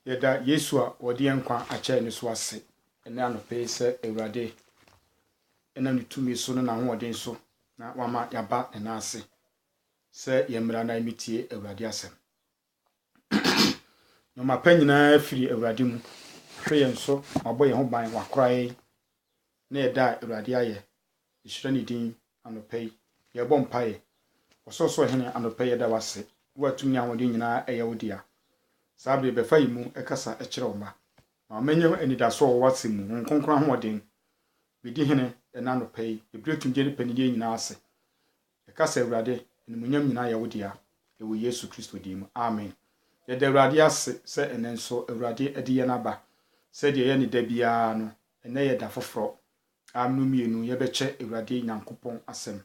Yeda Yesu a wodi nkwa akyɛ ne so ase. Ene anope sɛ Awurade ena ne tumi so na hoɔden so na wama yaba ena ase. Sɛ yemra na emitie Awurade asɛm. No mapa nyinaa firi Awurade mu. Hwɛ yɛn so mabɔ yɛn ho ban wakorae. Na yɛda Awurade ayɛ. Ehyira ne din anope yi. Yɛbɔ mpae. Wɔsɔsɔ hene anope yɛda wase. Watum nya hoɔden nyinaa ɛyɛ wo dia. Sabe befa yi mu ekasa ekyere oma. Ma menye anidaso wo wase mu nkonkran hoɔden. Bidi hene ena anope yi. Ebretum gye ne panidie nyinaa ase. Ekasa Awurade enemunyam nyinaa yɛ wo dia. Ewo Yesu Kristo din mu. Amen. Yɛda Awurade ase sɛ ene nso Awurade adi yɛ naba. Sɛ de yɛ ne da bia no ene yɛ da foforo. Amnu mienu yɛbɛkyɛ Awurade Nyankopɔn asɛm.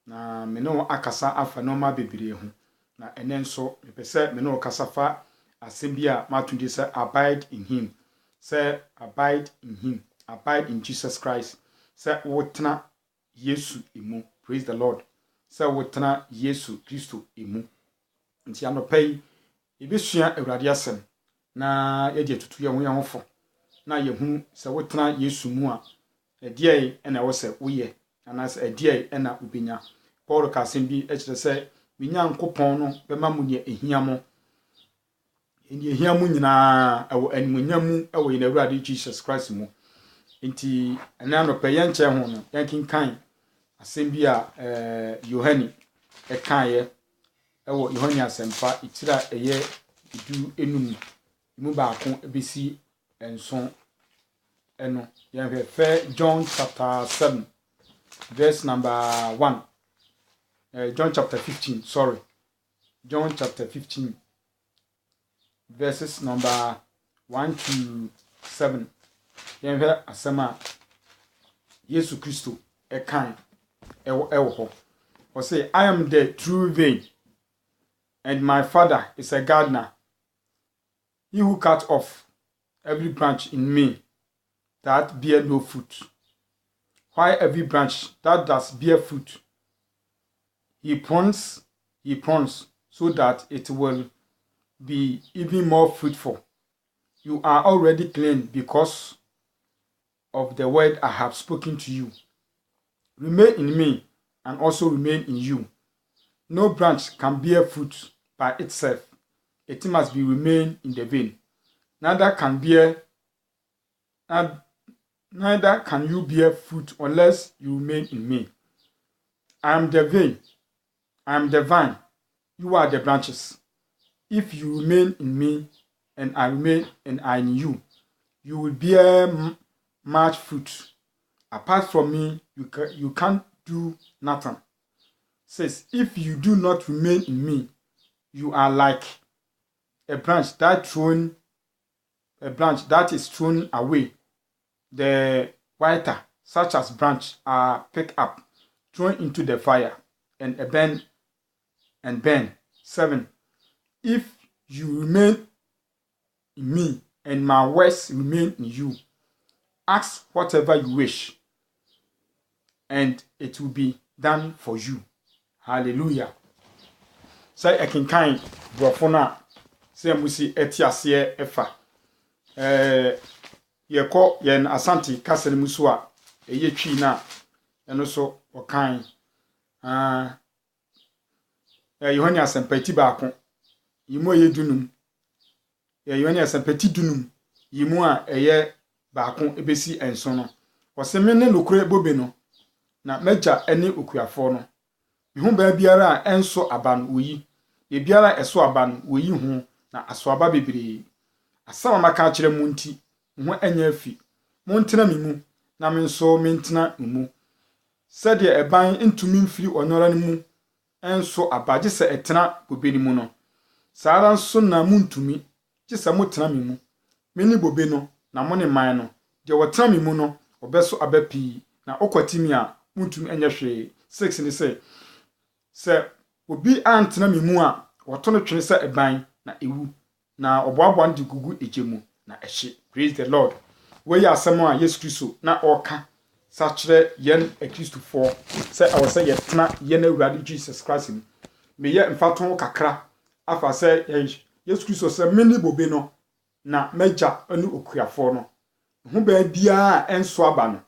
Na me ne wo akasa afa no ma bebree ho. Na ene nso mepɛ me ne wo kasa fa asɛm bi a matundi sɛ abide in him. Sɛ abide in him. Abide in Jesus Christ. Sɛ wotena Yesu emu. Praise the Lord. Sɛ wotena Yesu Kristo emu. Nti anopa yi ebesua Awurade asɛm na yɛde atutu yɛn ho yɛn hofo. Na yehu sɛ wotena Yesu mu a ɛdeɛ ɛna ɛwɔ sɛ woyɛ anaasɛ ɛdeɛ ɛna wobenya. Paul ka asɛm bi ɛkyerɛ sɛ Nyankopɔn no bɛma mu ne ehia mo. Eni ehia mu nyinaa ɛwɔ animuonyam mu ɛwɔ yɛn Awurade Jesus Christ mu. Nti ɛna no pɛ yɛn kyɛ ho no yɛn kinkan asɛm bi a Yohane ɛkaeɛ ɛwɔ Yohane asɛmpa itira ɛyɛ idu enum mu baako ebesi enson ɛno yɛn hwɛ John chapter 7 verse number 1. John chapter 15, sorry. John chapter 15 verses number 1 to 7. Yɛn hwɛ asɛm a Yesu Kristo ɛkan ɛwɔ hɔ. Or say, I am the true vine, and my Father is a gardener. He who cut off every branch in me that bear no fruit, while every branch that does bear fruit, he prunes so that it will be even more fruitful. You are already clean because of the word I have spoken to you. Remain in me and also remain in you. No branch can bear fruit by itself. It must be remain in the vine. Neither can you bear fruit unless you remain in me. I am the vine. I am the vine. You are the branches. If you remain in me and I remain and I in you, you will bear much fruit. Apart from me, you can't do nothing. Says, if you do not remain in me, you are like a branch that is thrown away. The whiter, such as branch, are picked up, thrown into the fire, and burn. 7. If you remain in me and my words remain in you, ask whatever you wish, and it will be done for you. Hallelujah. Say I can kind brofona say musi etiase efa. Yeko yen asante kasere musu a eye twi na eno so okan Yohane asempati baako yimu eye dunum. Yohane asempati dunum yimu a eye baako ebesi enso no. Oseme ne nokure bobe no na meja ene okuafo no. Mihu ba biara a enso aban oyi. E biara eso aban oyi hu na aso aba bebre. Asama maka kire mu nti ho anya afi. Mo ntena mimu na me nso me ntena mu. Sede eban ntumi mfiri onora ne mu enso abaje se etena bobe ni mu no. Saara nso na mu ntumi gye se mo tena mimu. Meni bobe no na mo ne man no. De wotena mimu no obeso abapi na okwatimi a ntumi anya hwe. 6 ni se obi antena mimu a woto no twene se eban na ewu na oboabo ande gugu ejemu na ehye. Praise the Lord. We ya asɛm a Yesu Kristo na ɔka sa kyerɛ yɛn Kristofo sɛ awɔ sɛ yɛtena yɛn Awurade Jesus Christ mu. Me yɛ mfato kakra afa sɛ Yesu Kristo sɛ meni bobe no na magya anu okuafo no ho ban biara enso aba no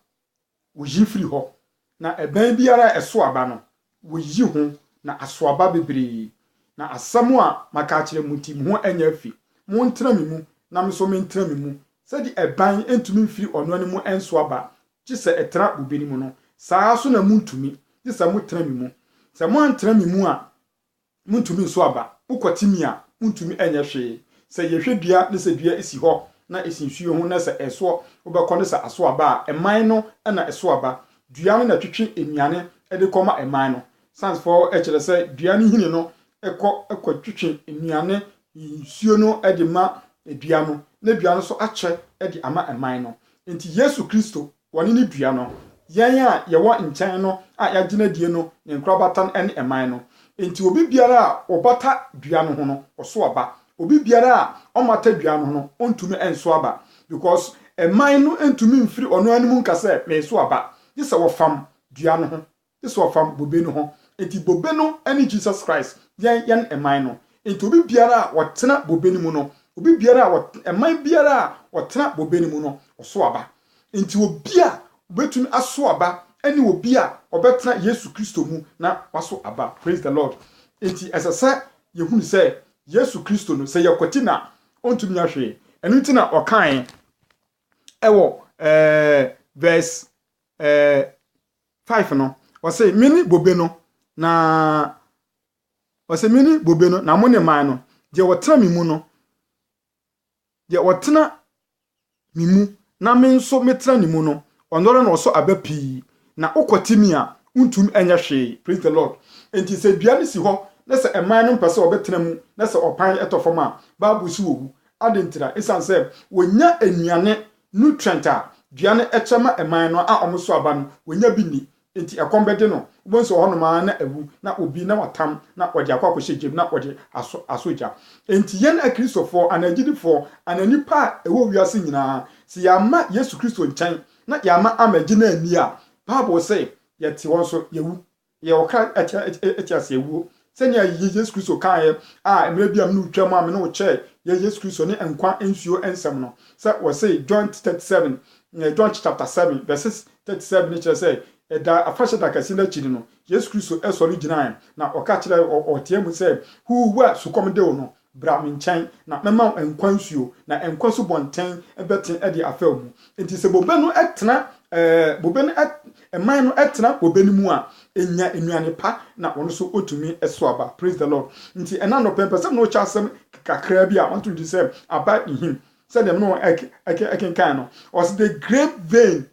wo yi firi ho na eban biara eso aba no wo yi ho na aso aba bebre na asɛm a maka kyerɛ mu ti ho anya afi mo ntena me mu na me so me ntena me mu sɛ di eban entumi mfiri ono ne mu enso aba gye sɛ ɛtra bobeni mu no saa so na mu ntumi gye sɛ mo tena me mu sɛ mo antena me mu a mo ntumi nso aba ukotimi a mo ntumi anya hwee sɛ yɛhwɛ dua ne sɛ dua esi hɔ na esinsuo ho na sɛ ɛso wobɛkɔ ne sɛ aso aba a ɛman no na ɛso aba dua no na twetwe enuane de kɔma ɛman no sans for ɛkyerɛ sɛ dua no hini no ɛkɔ twetwe enuane nsuo no de ma dua no na dua no so akyɛ de ama ɛman no enti Yesu Kristo wɔne ne dua no yɛn a yɛwɔ nkyɛn no a yɛagyina die no ne nkrabata ne ɛman no enti obi biara a ɔbata dua no ho no ɔso aba obi biara a ɔmata dua no ho no ontumi enso aba because ɛman no entumi mfiri ɔno animu nka sɛ me so aba gye sɛ wɔfam dua no ho gye sɛ wɔfam bobe no ho enti bobe no ne Jesus Christ yɛn ɛman no enti obi biara a wɔtena bobe no mu no obi biara a ɛman biara a wɔtena bobe no mu no ɔso aba enti obi a obetumi aso aba ene obi a obetena Yesu Kristo mu na waso aba praise the Lord enti ɛsɛ yehunu sɛ Yesu Kristo no sɛ yakoti na ontumi ahwe enu nti na ɔkan ɛwɔ verse 5 no wɔsɛ mini bobe no na wɔsɛ mini bobe no na mo ne man no je wɔtena mi mu no je wɔtena mi mu na me nso metena ni mu no ɔnɔre na ɔso aba pii na ukotimi a untum anya hwee praise the Lord enti sɛ dua no si hɔ na sɛ ɛman no mpɛ sɛ ɔbɛtena mu na sɛ ɔpan ɛtɔfam a Bible si wɔ wu adentira esan sɛ wonya enuane nutrient a dua no ɛkyɛma ɛman no a ɔmo so aba no wonya bi ni enti ɛkɔm bɛde no wobon so hɔ no ma na awu na obi na watam na ɔde akɔ akɔhyɛ gyem na ɔde asogya enti yɛn akristofo anagidifo ananipa a ɛwɔ wiase nyinaa sɛ yɛama Yesu Kristo nkyɛn na yɛama amagye na ani a Bible sɛ yɛte wɔn so yɛwu yɛwɔka atiase ewu sɛnea Yesu Kristo kaayɛ a emre bia me no twam a me no kyɛ Yesu Kristo ne nkwa nsuo ensɛm no sɛ wɔsɛ John 37 John chapter 7 verses 37 ne kyerɛ sɛ da afashe da kasi na chiri no Yesu Kristo esori gyinae na ɔka kyerɛ ɔteɛ mu sɛ hu wa sukom de wo no bra me nkyɛn na mema nkwa nsuo na nkwa so bɔnten ɛbɛten ɛde afɛw mu enti sɛ bobe no ɛtena bobe no ɛman no ɛtena bobe no mu a enya enuane pa na wɔn so otumi ɛso aba praise the Lord nti ɛna no pɛmpɛ no kya asɛm kakra bi a want to say about him said them no I can kind no was the grape vein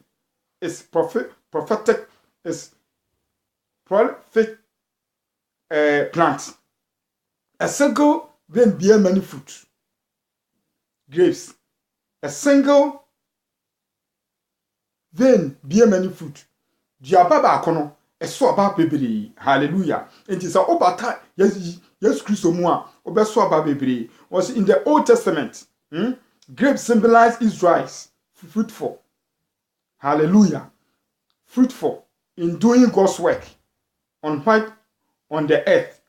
is prophetic is prolific plant a single vein bear many fruit grapes a single vein bear many fruit diaba ba akono eso aba bebere hallelujah enti sa obata Yesu Kristo mu a obeso aba bebere was in the Old Testament grapes symbolize Israel's fruitful hallelujah fruitful in doing God's work on the earth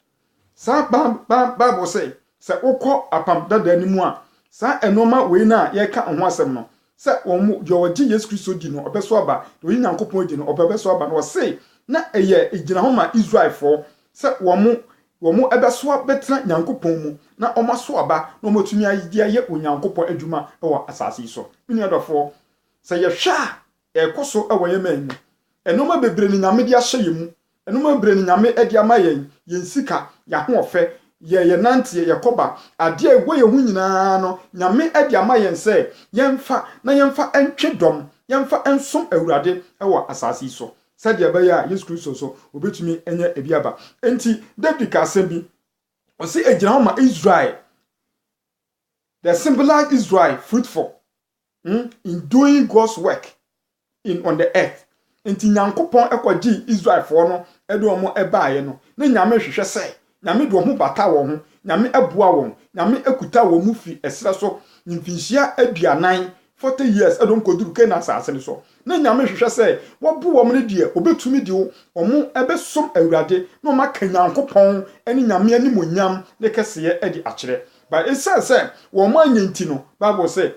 sa Bible say okọ apam dada ni mu a sa enoma we na ye ka ho asem no se omo yo wagi Yesu Kristo di no obeso aba do Nyankopon di no obeso aba no se na eye egina ho ma Israel for se womo ebeso abetena Nyankopon mu na omaso aba na omotumi ayidi aye Onyankopon adwuma e wo asase so mini adofo se ye hwa ekoso e wo yeman enoma bebre ni nyame di ahye yemu enoma bebre ni nyame edi ama yen sika ya ho ofe ye nante ye koba ade egwe ye hu nyina no nyame edi ama yen se yemfa entwe dom yemfa ensom awurade e wo asase so said ya Yesu Kristo so obetumi enya ebiaba enti David ka sembi o se ejina ma Israel the symbolize Israel fruitful in doing God's work on the earth enti Nyankopon ekwaji Israel for no edo omo ebaaye no na nyame hwehwe se nyame do ho bata wo ho nyame eboa wo nyame ekuta wo mu fi esra so mfinhia aduanan 40 years edon koduru ke na asase so na nyame hwehwe se wo bo wo mne die obetumi di wo omo ebesom awurade na o maka Nyankopon ene nyame animonyam ne keseye edi akere but it say wo mo anyenti no Bible say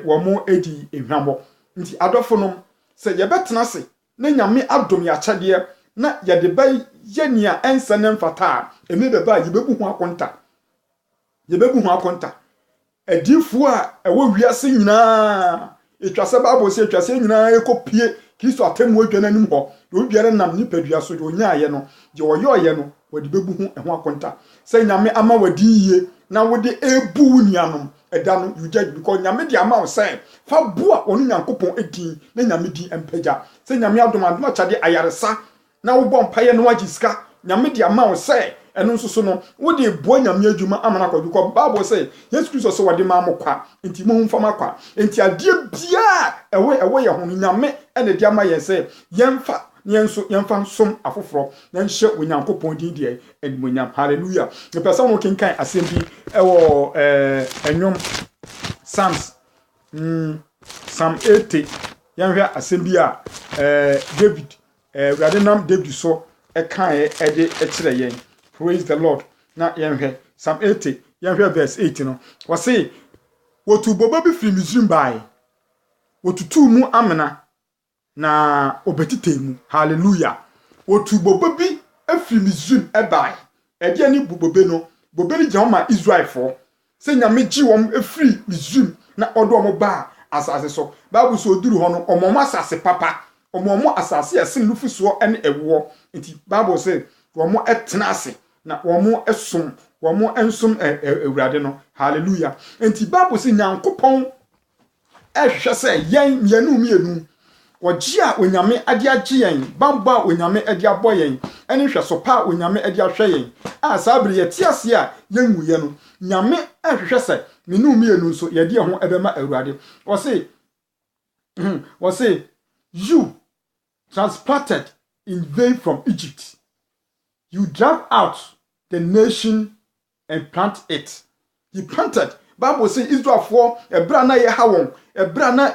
wo mo edi ehwambo nti adofo no say ye betena se na nyame adom ya kyade na ye de ba yenia ensa ne mfata emi beba ye bebu ho akonta edifo a ewo wiase nyina etwase Bible say etwase nyina ekopie Kristo atemu adwa nanim ho do biara nam nipadua so de onyaye no je oyoye no wadi bebu ho akonta say nyame ama wadi yie na wode ebu nianom eda no you judge because nyame de ama wo say fa boa onu Nyankopon edin na nyame din empagya say nyame adom kyade ayaresa na wo bɔ mpaye no wagiska nyame de ama wo say eno nso so no wode boa nyame adwuma amana kwa because Bible say Yesu Kristo so wade ma mokwa enti mo humfama kwa enti ade bia ewe ye ho nyame ene de ama ye say yemfa yemfa som afoforo na nhye Onyankopon din de enmonyam hallelujah the person who kenkan asem bi ewo enwom Psalms Psalm 80 yemhwe asem bi a David Radinam David so ekan ede ekire yen praise the Lord na yemhwe Psalm 80 yemhwe verse 8 no wose wotu bobo bi firi Misrim bai wotutu mu amena na obetitemu hallelujah wotu bobo bi afiri Misrim ebai ede ani bobe no bobe ni jama Israel for se nyame gi wom afiri Misrim na odo omo ba asase so Bible so oduru ho no omo asase papa omo asase asin lufuso ene ewo nti Bible say womo etenase na womo esom womo ensom ewurade no hallelujah nti Bible say Nyankopon ehwe say yen mienu Wajia onyame ade agye yen bamba onyame ade abɔ yen ene hwɛ so pa onyame ade ahwɛ yen a sabere ye tiase a yenwu ye no nyame ahwehwɛ sɛ menu mienu nso ye de ho ebema awurade wose you transplanted in vain from Egypt you drive out the nation and plant it he planted Bible say Israel for ebra na ye ha won ebra na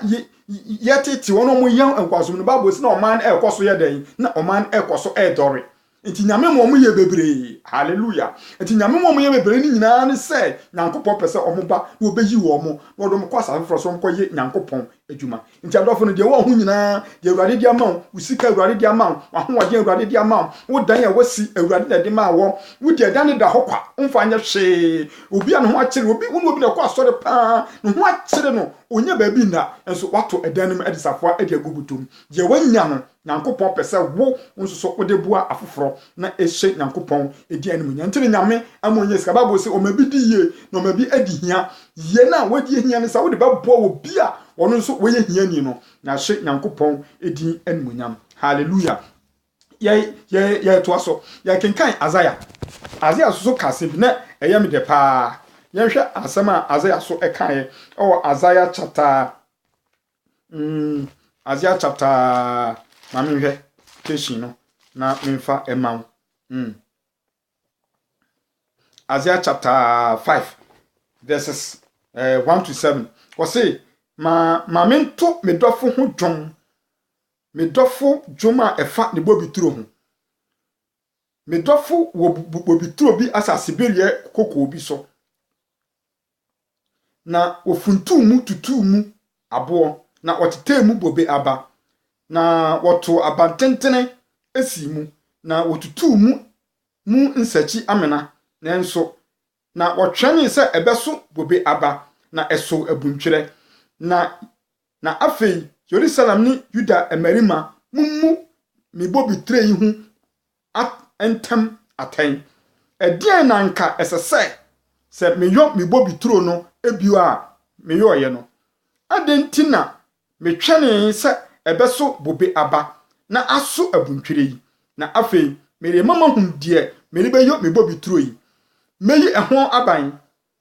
yetete wono mo yan enkwaso no Bible say na oman ekoso ye den na oman ekoso edore enti nyame mo ye bebre hallelujah enti nyame mo ye bebre ni nyina ne say Nyankopon pese omoba na obeyi wo mo na odom kwasa afro so mko ye Nyankopon adwuma enti adofo no de wo ho nyina de awurade di ama wo sika awurade di ama wo ahowade awurade di ama wo dan ya wasi awurade na de ma wo wo de dan da hokwa mfa anya hwe obi an ho akere obi wo obi na kwa sore pa no ho akere no onya ba bi na enso wato edanim edisafo ade agubutum je wanya no Nyankopon pese wo nso so ode bua afoforo na ehye Nyankopon edi anim nyantire nyame amonye sika Bible say o mabi di ye no mabi adi hia ye na wadi hia ne sa wo de ba bua wo bia wono nso wo ye hia ni no na hye Nyankopon edi anim nyam hallelujah ye to aso ye kenkan Isaiah so kase bi na eye me de pa ye hwe asema Isaiah so ekan o Isaiah chapter Mami hwe keshi no na memfa emam Isaiah chapter 5 verses 1 to 7 wose ma mento medofo ho dwom medofo dwoma efa ne bobituro ho medofo wo bobituro bi asase berie kokko bi so na ofuntu mu tutu mu abo na otetemu bobe aba na woto abantentene esi mu na wotutu mu nsachi amena nanso na wotwene se ebeso bobe aba na eso abuntwere na afei Jerusalem ni Juda emarima mummu me bobi tre yi hu entem aten edien na nka esese se meyo me bobi tro no ebio a meyo ye no adentina me twene se ebeso bobe aba na aso abuntwere yi na afei mere mama hum die mere beyo me bobi tro yi meyi ehon aban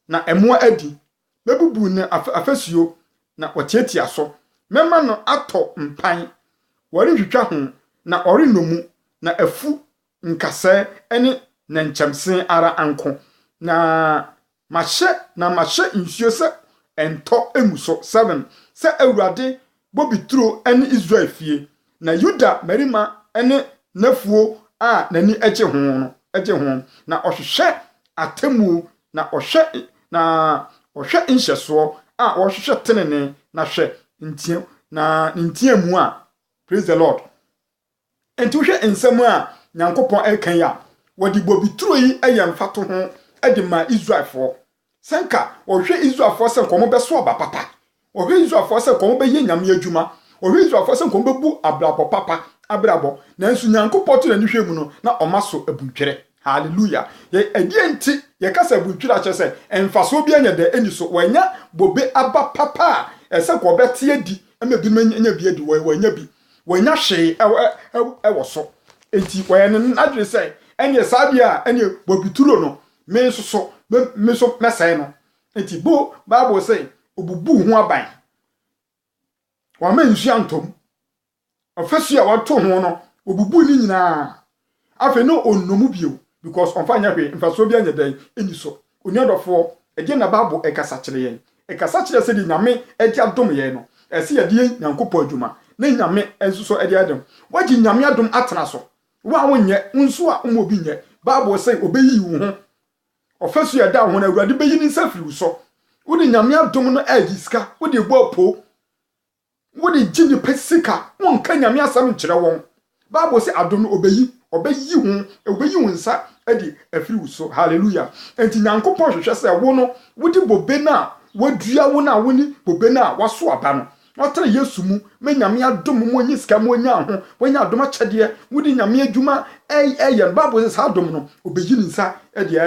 na emoa adi mebubu na afasuo na otietia so mema no ato mpan wori hwetwa ho na ori nomu na afu nkase ene na nkyamsen ara anko na mahye nsuo se ento emuso 7 se awurade bobituro ene Israel fie na Juda marima ene nafuo a nani eje ho na ohwehwe atemu na na ohwe nhyeso a ohwehwe tenene na hwe ntie na ntie mu a praise the Lord enti ohwe nsem a Nyankopon ekan ya wodi bobituro yi mfato ho ma Israelfo senka ohwe Israelfo se nkomo beso oba papa ohwe Israelfo se nkomo be ye nyame adwuma ohwe Israelfo se nkomo bebu abrabo papa abrabo na nsu Nyankopon to na hwe mu no na omaso abuntwere hallelujah ye edienti ye kasa abuntwere a chese emfaso bi anya de eni so wanya bobe aba papa ese ko bete adi emebi no anya bi adi wanya bi wanya hwe ewo so enti wanya adre say enye sadia enye bobituro no me so mesai no enti bo Bible say obubu ho aban wa ma nsu antom ofesu a wato ho no obubu ni nyina afi no onnomu bio because on fanya hwe mfaso bi anya dan eni so oniadofo eje na Bible ekasa kire yen ekasa kire se di nyame eje adom yen no ese ye die Nyankopon adwuma na nyame ensuso eje adom wagi nyame adom atena so wa wonye nso a umobi nye Bible say obeyi wo ho ofesu ya da ho na Awurade beyi ni nsafiri so wodi nyame adom no agiska wodi bo po wodi gini pesika won ka nyame asam nkire won Bible say adom no obeyi wo nsa adi afiri so hallelujah enti Nyankopon hwehwe say wo no wodi bobe na wadua wo na woni bobe na waso aba no Otre Yesu mu me nyame adom mu onyi sika mu onya ho wonya adom akyede wudi nyame adwuma eye Bible says adom no obeyi nsa edi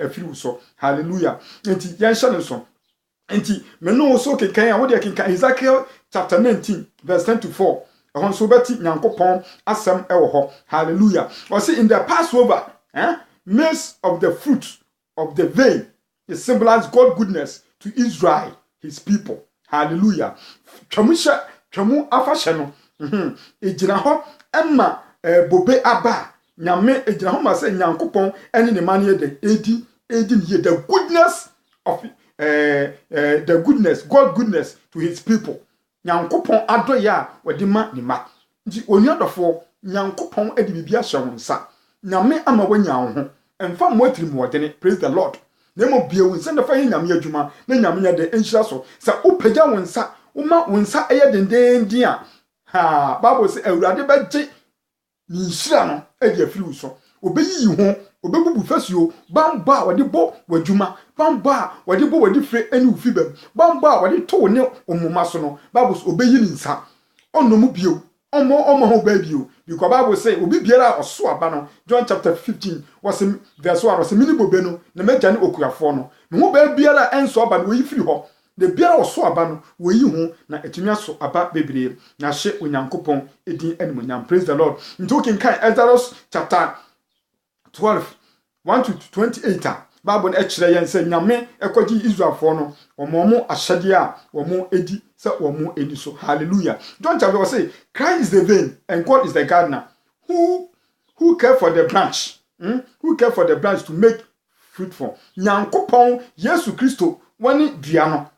afiri so hallelujah enti yenhye ne so enti me no so kenkan a wodi kenkan Ezekiel chapter 19 verse 10 to 4 ehon so beti Nyankopon asem ewo ho hallelujah or see in the Passover maize of the fruit of the vine it symbolizes God's goodness to Israel his people. Hallelujah. Twamu afahye no. Ejina ho emma bobe aba. Nyame ejina ho ma se Nyankopon ene ne mane de edi ne the goodness of the goodness, God goodness to his people. Nyankopon adoya wadi ma ni ma. Nti oniadofo Nyankopon edi bibia hye ho nsa. Nyame ama wanya ho. Emfa motiri mu wodene. Praise the Lord. Nemo bia won senda fa nyame adwuma na nyame nya de enhyira so sa opagya won sa uma won sa eye dendendin a ha Bible say Awurade beje ni nhyira no e de afiri so obeyi ho obebubu fasuo bamba wode bo wadwuma bamba wode bo wode fre ani ufi bam bamba wode to ne omuma so no Bible say obeyi ni nsa onnomu bio omo ho ba bio because Bible say obi biara oso aba no John chapter 15 was verse 1 was mini bobe no na meja ne okuafo no me ho ba biara enso aba no yi firi ho de biara oso aba no wo yi ho na etumi aso aba bebre na hye Onyankopon edin animonyam praise the Lord ntokin kan Exodus chapter 12 1 to 28 Bible na ekire yen se nyame ekogi Israelfo no omomo ahyade a omo edi se omo edi so hallelujah John chapter say Christ is the vine and God is the gardener who care for the branch who care for the branch to make fruitful Nyankopon Yesu Kristo wani dua no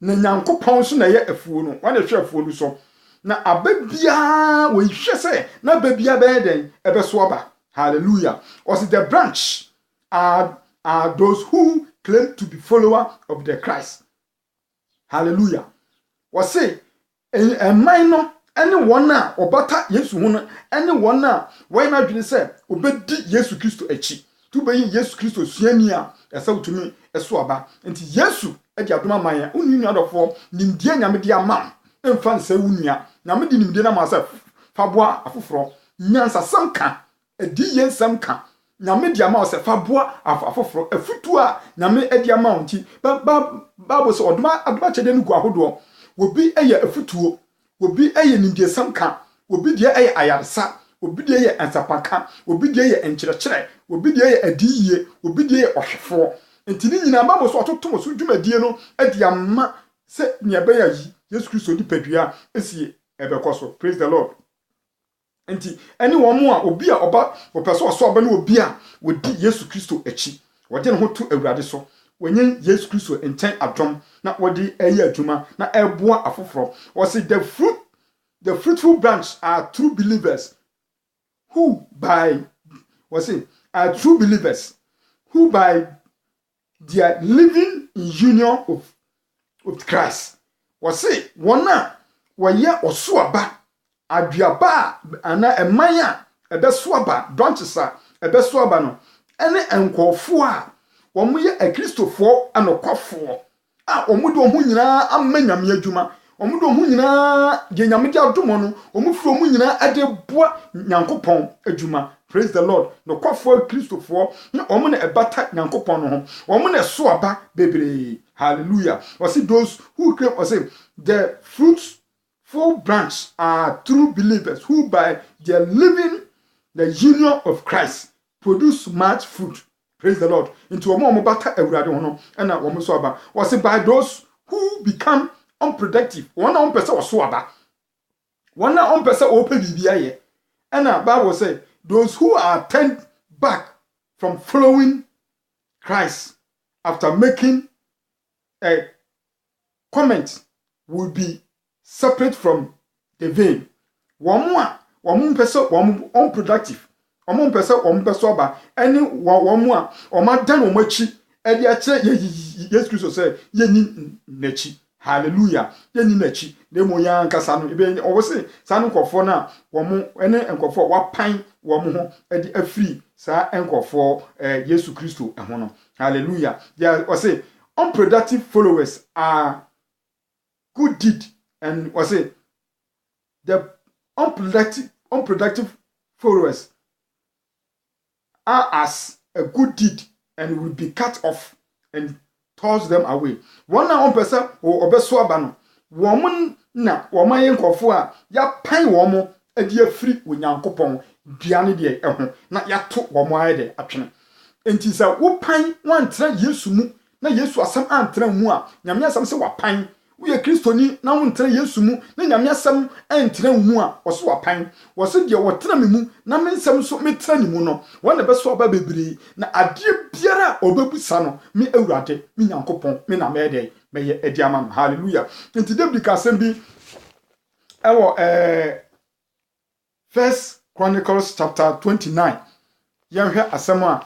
na Nyankopon so na ye afuo no wani hwe afuo no so na ababia wo hwe se na babia be den ebeso aba hallelujah or the branch are those who claim to be follower of the Christ. Hallelujah. Was say a minor anyone na obata Yesu hono anyone na when I didn't say obedi Yesu Kristo echi to be Yesu Kristo suani a esa utumi eso aba enti Yesu e di adoma man unu adofo nimdie nyame di amam emfa nsa wunua na me di nimdie na ma se faboa afoforo nyansa sanka edi yensam ka nyame di ama se faboa afoforo afutu a nyame edi ama onti Bible se oduma chede nugu ahodo obi eye afutuo obi eye nimdie samka obi die eye ayarsa obi die eye ansapaka obi die eye enkyerɛkyerɛ obi die eye adiye obi die eye ohwefo enti ni nyina Bible se ototom so dwumadie no edi ama se ne be yi Yesu Kristo di padua esi ebekoso praise the Lord. Enti eni womo a obi a oba opeso oso oba na obi a wodi Yesu Kristo echi wode ne ho to Awurade so wenye Yesu Kristo enten adom na wode eyi adwuma na eboa afoforo was the fruitful branch are true believers who by are true believers who by they are living in union with Christ. Was say one wɔyɛ ɔsoaba aduaba ana ɛman a ɛbɛsoaba branches a ɛbɛsoaba no ɛne nkɔɔfo a wɔn yɛ akristofoɔ anokwafoɔ a wɔn de wɔn nyinaa ama nyame adwuma wɔn de wɔn nyinaa de nyame de adom no wɔn firi wɔn nyinaa de boa nyankopɔn adwuma. Praise the Lord. Nokwafoɔ akristofoɔ na wɔn na ɛbata nyankopɔn no ho wɔn na ɛsoaba bebree. Hallelujah. Was it those who claim or say the fruitful branch are true believers who by their living the union of Christ produce much fruit. Praise the Lord. Into a more bata everybody and a woman soaba. Was it by those who become unproductive? One person was soaba. One person open BBI. And a Bible say those who are turned back from following Christ after making a comment will be separate from the vein. One person, one unproductive. One person, one person, any one more, or my done or much. And yes, Christ said, Ye nechi. Hallelujah. Ye nechi. The moyan casano, even always say, San Cofona, one more, any and for what pine, one more, and a free, Sir, and for Jesus Christ and honor. Hallelujah. There was say, unproductive followers are good deed, and was it the unproductive followers are as a good deed and will be cut off and toss them away. One person or obeswabano woman na woman yankofo a ya pan womo ade afiri onyankopon duane de eho na ya to womo ayede atwene enti sa wo pan wan tra Yesu mu na Yesu asam antra mu a nyame asam se wapan wo ye kristoni na wo ntra Yesu mu na nyame asam antra mu a wo so wapan wo se de wo tra me mu na me nsam so me tra ni mu no wo na beso oba bebre na ade biara obebusa no me awurade me nyankopon me na me de me ye ediama no. Hallelujah. Enti David ka asem bi ewo First Chronicles chapter 29 yanhwe asem a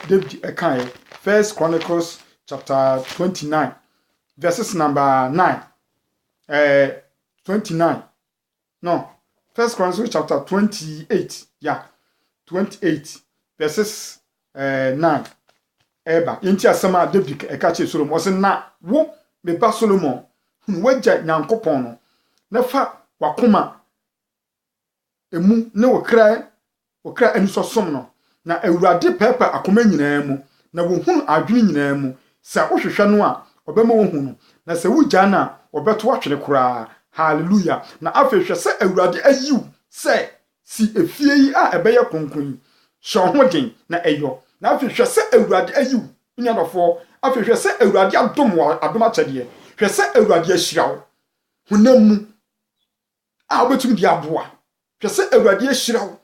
David ekan First Chronicles chapter 29 verses number 9 29 no First Chronicles chapter 28 28 verses 9 eba inti asema David ekache Solomon was na wo me ba Solomon wagya nyankopon no na fa wakoma emu ne wokra anisosom no na awurade pepa akoma nyinaa mu na wo hunu adwene nyinaa mu sa wohwehwe no a obema wo hunu na sa wugya na obeto atwene koraa. Hallelujah. Na afehwe se awurade ayiw se si efie yi a ebeye konkon hye ho den na eyo na afehwe se awurade ayiw nyadofo afehwe se awurade adom akyede hwe se awurade ahyirawo honam mu a obetum di aboa hwe se awurade ahyirawo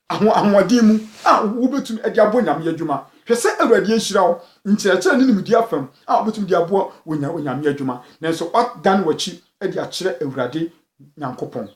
ahoɔden mu a wobetum ade abo nyame adwuma hwe se awurade ahyirawo nkyerɛkyerɛ ne nimdi afam a wobetum di abo nyame adwuma na so dan wachi ade akyerɛ awurade nyankopɔn.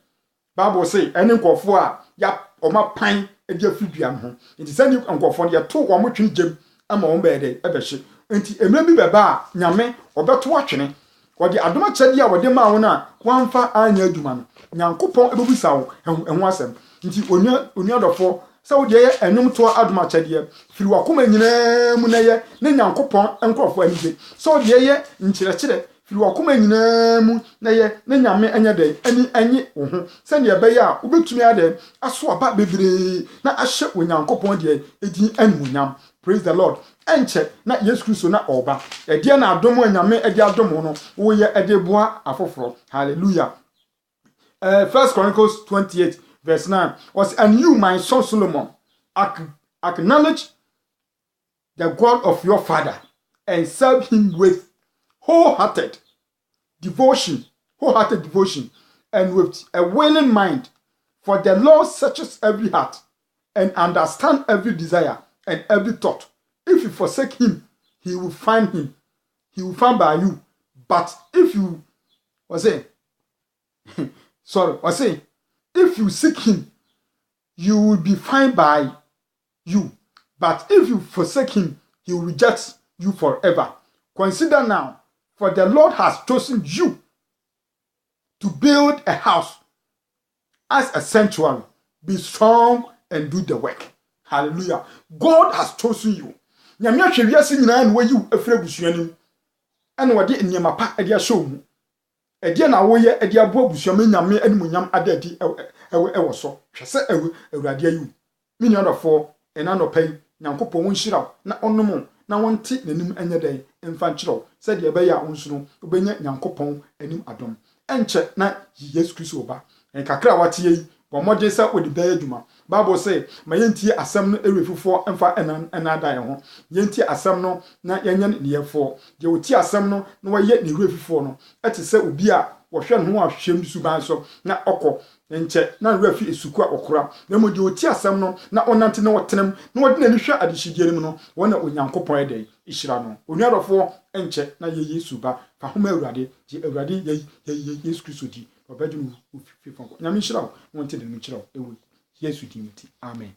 Bible say ene nkɔfo a ya ɔma pan ade afidua ho nti sɛ ne nkɔfo no yɛto wɔn twene gyem ama wɔn bɛɛde ɛbɛhye nti emre bi bɛba a nyame ɔbɛto atwene wɔde adom akyɛde a wɔde ma wo na wɔamfa anya adwuma no nyankopɔn ebebusa wo ɛho asɛm nti onua dɔfo sɛ wo de yɛ enum to adom akyɛde firi wakoma nyinaa mu na yɛ ne nyankopɔn nkɔfo anigye sɛ wo de yɛ nkyerɛkyerɛ firi wakoma nyinaa mu na yɛ ne nyame anya de ani anyi wo ho sɛ ne ɛbɛyɛ a wobɛtumi ade aso aba bebree na ahyɛ onyankopɔn de edi animunyam. Praise the Lord. Enche na Yesu Kristo na oba ede na adom anyame ede adom no wo ye ede boa afoforo. Hallelujah. First Chronicles 28 verse 9 was, and you my son Solomon acknowledge the God of your father and serve him with wholehearted devotion and with a willing mind, for the Lord searches every heart and understands every desire and every thought. If you forsake him, he will find him. He will find by you. But if you if you seek him, you will be found by you. But if you forsake him, he will reject you forever. Consider now, for the Lord has chosen you to build a house as a sanctuary. Be strong and do the work. Hallelujah. God has chosen you. Nyame ahwe wiase nyina na wayi afra busuanim. Ana wade nniema pa ade ahye mu. Ede na woye ade abo busuam nyame animunyam adadi ewo so. Hwese awurade ayi. Mini odofo ena no pai Nyankopon won hyiraw na onom na wonte nanim anya dai emfa nkyerɛw sɛ de ɛbɛyɛ a wonsuno obenya Nyankopon anim adom enkyɛ na Yesu Kristo ba enkakra wate yi bomode sɛ odi bɛyɛ adwuma Bible say ma yentie asɛm no ewefufo emfa ena da ho yentie asɛm no na yenye ne yefo de otie asɛm no na wɔyɛ ne ewefufo no ɛte sɛ obi a wɔhwɛ no ho ahwɛm suban so na ɔkɔ enche na rafi esuku akokora na mo de oti asem no na onante na wotenem na wode na ni hwe adehidie nim no wona onyankopon ede ihira no onuadofo enche na ye Yesu ba fa homa awurade je awurade ye Yesu Kristo di obadwum fifon nyame hira wonte de no hira ewu Yesu di muti amen.